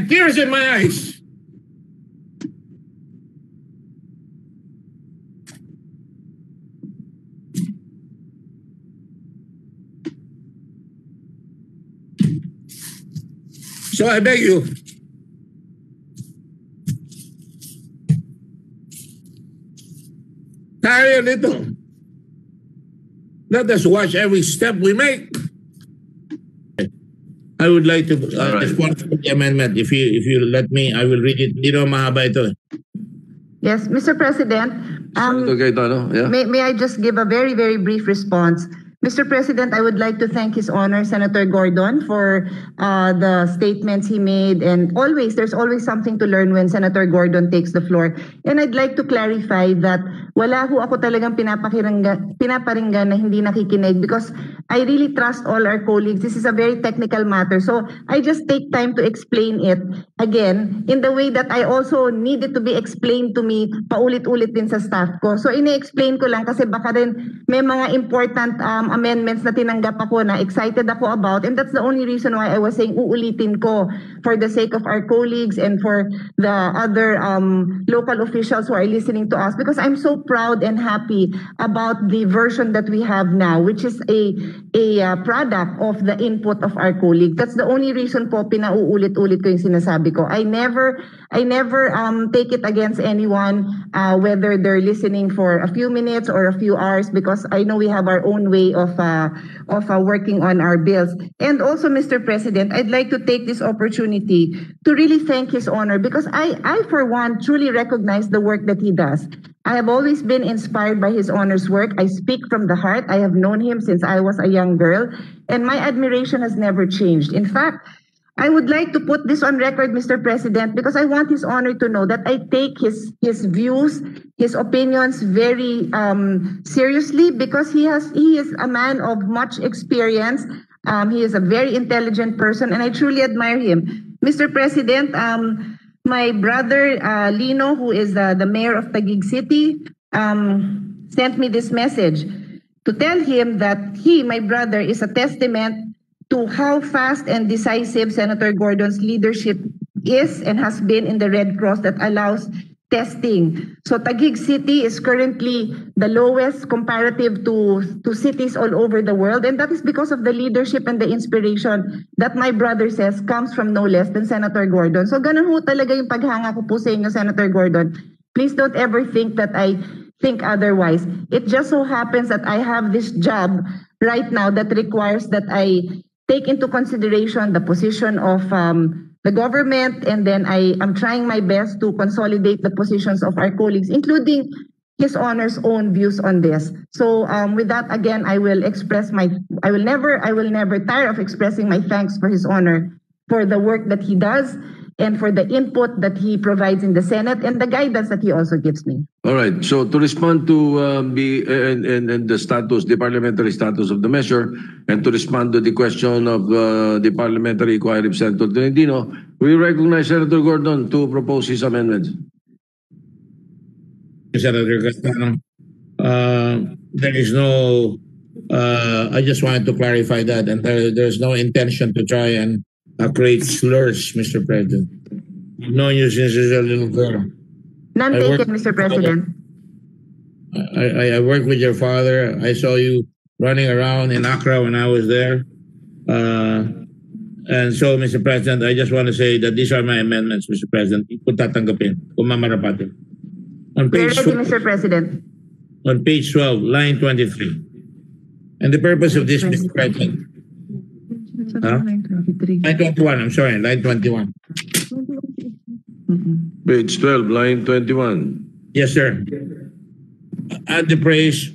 had tears in my eyes. So I beg you, carry a little. Let us watch every step we make. I would like to respond to the amendment. If you let me, I will read it. Hindi naman mahaba ito. Yes, Mr. President, yeah? may I just give a very, very brief response? Mr. President, I would like to thank His Honor Senator Gordon for the statements he made, and there's always something to learn when Senator Gordon takes the floor. And I'd like to clarify that wala ho ako talagang pinaparinggan na hindi nakikinig, because I really trust all our colleagues. This is a very technical matter. So I just take time to explain it again in the way that I also needed to be explained to me paulit-ulit din sa staff ko. So ini-explain ko lang kasi baka rin may mga important amendments na tinanggap ako na excited ako about, and that's the only reason why I was saying uulitin ko for the sake of our colleagues and for the other local officials who are listening to us, because I'm so proud and happy about the version that we have now, which is a product of the input of our colleague. That's the only reason po pinauulit-ulit ko yung sinasabi ko. I never take it against anyone, whether they're listening for a few minutes or a few hours, because I know we have our own way of working on our bills. And also, Mr. President, I'd like to take this opportunity to really thank His Honor, because I for one truly recognize the work that he does. I have always been inspired by His Honor's work. I speak from the heart. I have known him since I was a young girl, and my admiration has never changed. In fact, I would like to put this on record, Mr. President, because I want His Honor to know that I take his views, his opinions very seriously, because he is a man of much experience. He is a very intelligent person, and I truly admire him. Mr. President, my brother Lino, who is the mayor of Taguig City, sent me this message to tell him that my brother, is a testament to how fast and decisive Senator Gordon's leadership is and has been in the Red Cross that allows testing. So Taguig City is currently the lowest comparative to cities all over the world, and that is because of the leadership and the inspiration that my brother says comes from no less than Senator Gordon. So ganun ho talaga yung paghanga ko po sa inyo, Senator Gordon. Please don't ever think that I think otherwise. It just so happens that I have this job right now that requires that I take into consideration the position of the government, and then I am trying my best to consolidate the positions of our colleagues, including His Honor's own views on this. So with that, again, I will never tire of expressing my thanks for His Honor for the work that he does and for the input that he provides in the Senate and the guidance that he also gives me. All right. So to respond to the parliamentary status of the measure, and to respond to the question of the parliamentary inquiry of Senator Tolentino, we recognize Senator Gordon to propose his amendments. Senator Castano, there is no. I just wanted to clarify that, and there's no intention to try and create slurs, Mr. President. I've known you since you're a little girl. None taken, Mr. President. I worked with your father. I saw you running around in Accra when I was there. And so, Mr. President, I just want to say that these are my amendments, Mr. President. Kung tatanggapin, kung mamarapatin. On page ready, Mr. President. On page 12, line 23. And the purpose of this, Mr. President. Line 21, I'm sorry, line 21. Page 12, line 21. Yes, sir. Add the praise,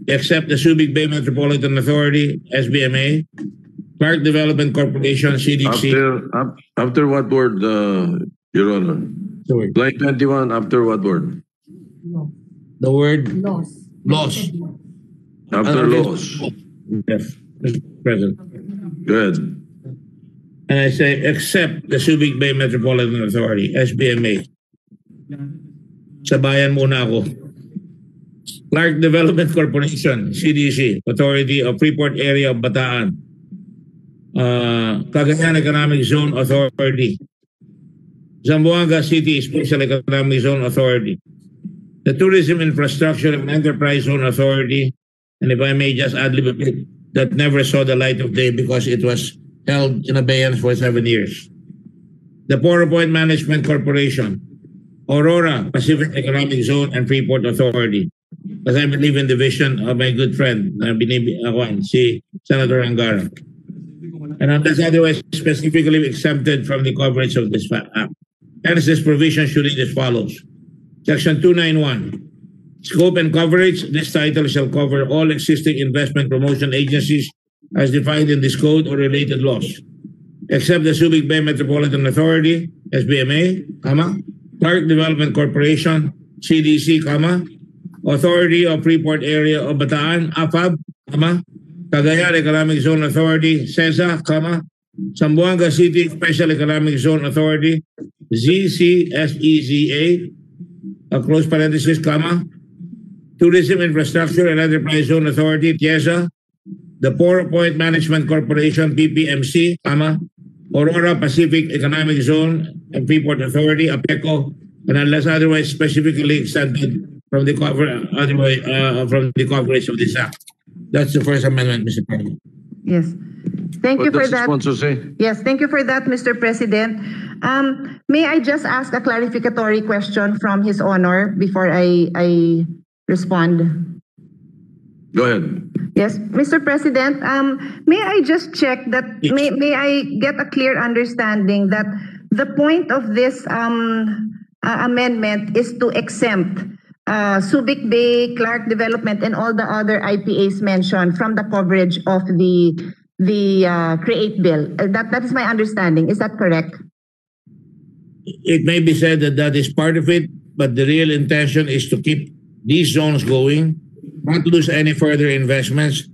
except the Subic Bay Metropolitan Authority, SBMA, Park Development Corporation, CDC. After what word, Your Honor? Sorry. Line 21, after what word? The word? Loss. After loss. Yes, Mr. President. Good. And I say, except the Subic Bay Metropolitan Authority, SBMA. Sabayan muna ako. Clark Development Corporation, CDC, Authority of Freeport Area of Bataan. Cagayan Economic Zone Authority, Zamboanga City Special Economic Zone Authority, the Tourism Infrastructure and Enterprise Zone Authority, and if I may just add a little bit, that never saw the light of day because it was held in abeyance for 7 years. The Poro Point Management Corporation, Aurora Pacific Economic Zone and Freeport Authority. Because I believe in the vision of my good friend, si Senator Angara. And unless otherwise specifically exempted from the coverage of this act. Hence, this provision should read as follows. Section 291. Scope and coverage. This title shall cover all existing investment promotion agencies as defined in this code or related laws, except the Subic Bay Metropolitan Authority, SBMA, Clark Development Corporation, CDC, Authority of Freeport Area of Bataan, AFAB, Cagayan Economic Zone Authority, CESA, Zamboanga City Special Economic Zone Authority, ZCSEZA, close parenthesis, Tourism Infrastructure and Enterprise Zone Authority, TIEZA, the Poro Point Management Corporation, PPMC, Aurora Pacific Economic Zone and Freeport Authority, APECO, and unless otherwise specifically exempted from the coverage of this act. That's the first amendment, Mr. President. Yes. Thank you What for does the that. sponsor say? Yes, thank you for that, Mr. President. May I just ask a clarificatory question from His Honor before I respond? Go ahead. Yes, Mr. President, may I just check that, may I get a clear understanding that the point of this amendment is to exempt Subic Bay, Clark Development, and all the other IPAs mentioned from the coverage of the CREATE bill. That is my understanding. Is that correct? It may be said that that is part of it, but the real intention is to keep these zones going, not lose any further investments,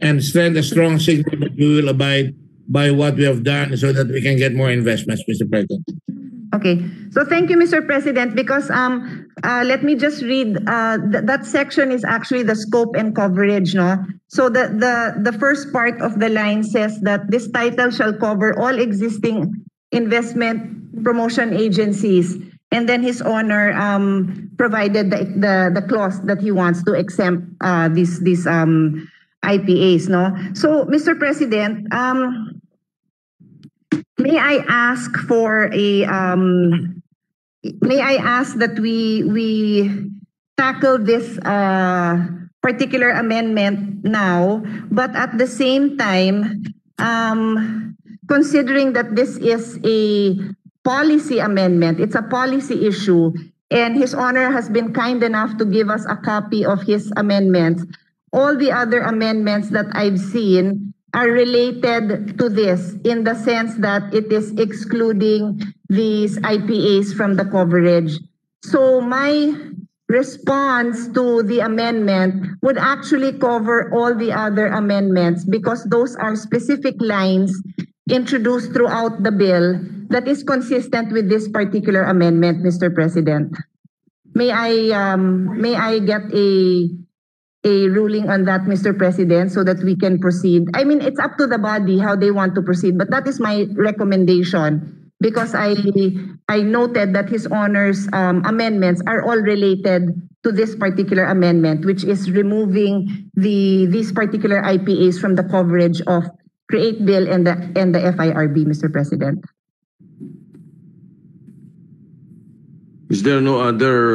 and send a strong signal that we will abide by what we have done so that we can get more investments, Mr. President. Okay. So thank you, Mr. President, because let me just read, that section is actually the scope and coverage, no? So the first part of the line says that this title shall cover all existing investment promotion agencies. And then His Honor provided the clause that he wants to exempt these IPAs, no? So, Mr. President, may I ask for a may I ask that we tackle this particular amendment now, but at the same time, considering that this is a policy amendment, it's a policy issue, and His Honor has been kind enough to give us a copy of his amendments. All the other amendments that I've seen are related to this in the sense that it is excluding these IPAs from the coverage. So my response to the amendment would actually cover all the other amendments because those are specific lines introduced throughout the bill that is consistent with this particular amendment, Mr. President. May I get a ruling on that, Mr. President, so that we can proceed? I mean, it's up to the body how they want to proceed, but that is my recommendation because I noted that His Honor's amendments are all related to this particular amendment, which is removing these particular IPAs from the coverage of CREATE bill and the FIRB, Mr. President. Is there no other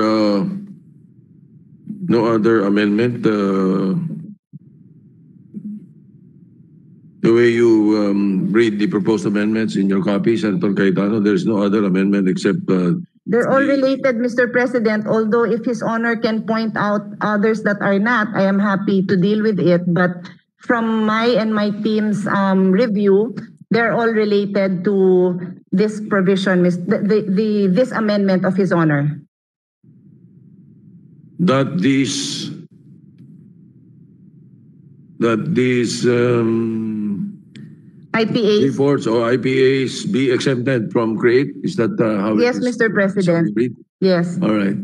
amendment? The way you read the proposed amendments in your copy, Senator Cayetano, there's no other amendment except... They're all related, Mr. President, although if His Honor can point out others that are not, I am happy to deal with it. But from my and my team's review, they're all related to this provision, this amendment of His Honor. That these IPAs. reports or IPAs be exempted from CREATE? Is that how Yes, it is? Mr. President. Yes. All right.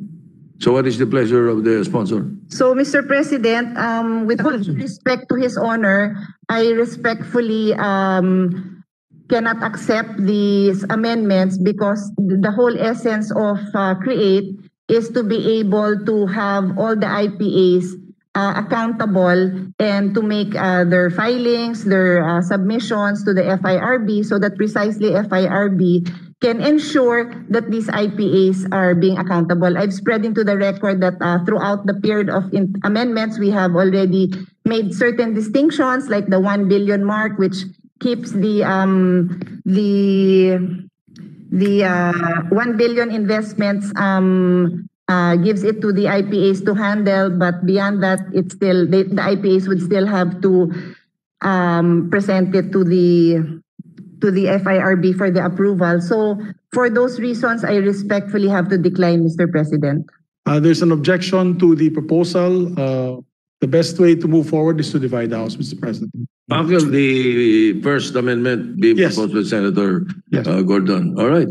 So what is the pleasure of the sponsor? So, Mr. President, with all respect to His Honor, I respectfully cannot accept these amendments because the whole essence of CREATE is to be able to have all the IPAs accountable and to make their filings, their submissions to the FIRB so that precisely FIRB can ensure that these IPAs are being accountable. I've spread into the record that throughout the period of amendments, we have already made certain distinctions like the 1 billion mark, which keeps the 1 billion investments gives it to the IPAs to handle, but beyond that, it's still the IPAs would still have to present it to the FIRB for the approval. So for those reasons, I respectfully have to decline, Mr. President. There's an objection to the proposal. The best way to move forward is to divide the House, Mr. President. Uncle, the first amendment being Yes. proposed by Senator Yes. Gordon. All right.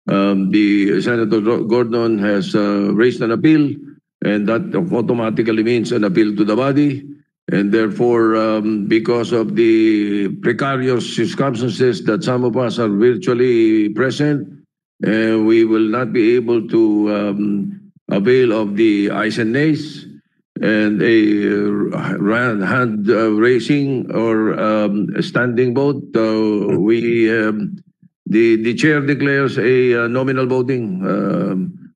The Senator Gordon has raised an appeal, and that automatically means an appeal to the body. And therefore, because of the precarious circumstances that some of us are virtually present, we will not be able to avail of the ayes and nays. And a hand raising or standing vote, the chair declares a nominal voting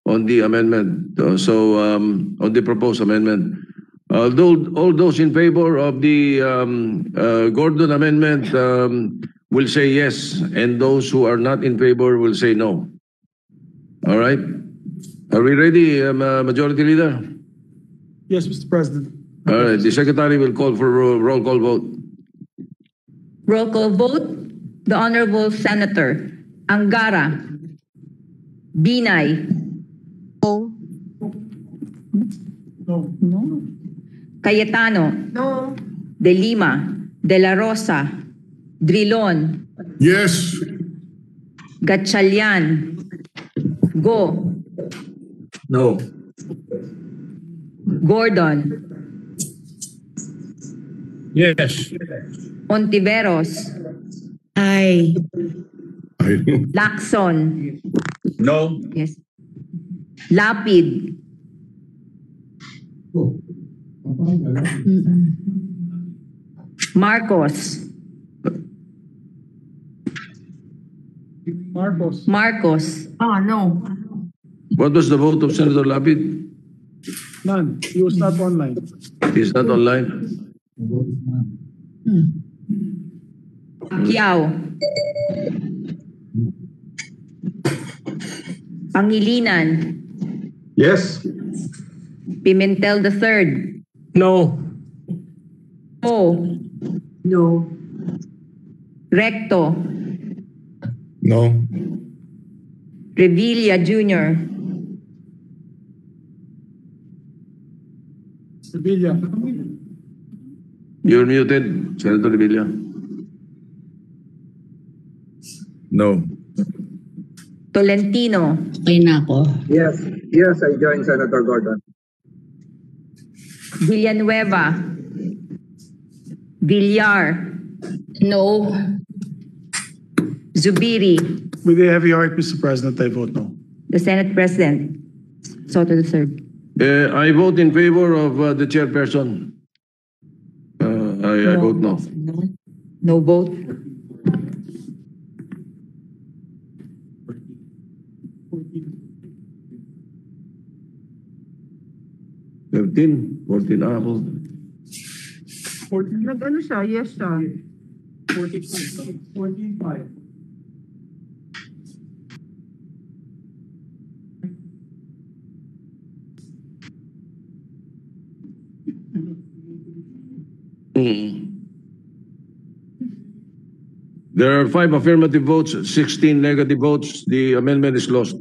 on the amendment. On the proposed amendment. All those in favor of the Gordon amendment will say yes, and those who are not in favor will say no. All right. Are we ready, Majority Leader? Yes, Mr. President. All right. The Secretary will call for a roll call vote. Roll call vote. The Honorable Senator Angara, Binay, No. Cayetano, No. De Lima, De La Rosa, Drilon, Yes. Gatchalian, Go, No. Gordon, Yes. Ontiveros, I Lacson, No. yes, Lapid, Marcos, Marcos, No. What was the vote of Senator Lapid? None. He was not online. He's not online. Pacquiao, Pangilinan, Yes. Pimentel III, No. Ho, No. Recto, No. Revilla Jr., Sevilla. You're muted, Senator Revilla. No. Tolentino, Okay na ako. Yes, I join Senator Gordon. Villanueva, Villar, No. Zubiri, With a heavy heart, Mr. President, I vote no. the Senate President, Soto III. I vote in favor of the chairperson. I vote no. No vote. Thirteen, 14 ako. Nag-ano siya? Yes siya. 14-5. There are 5 affirmative votes, 16 negative votes. The amendment is lost.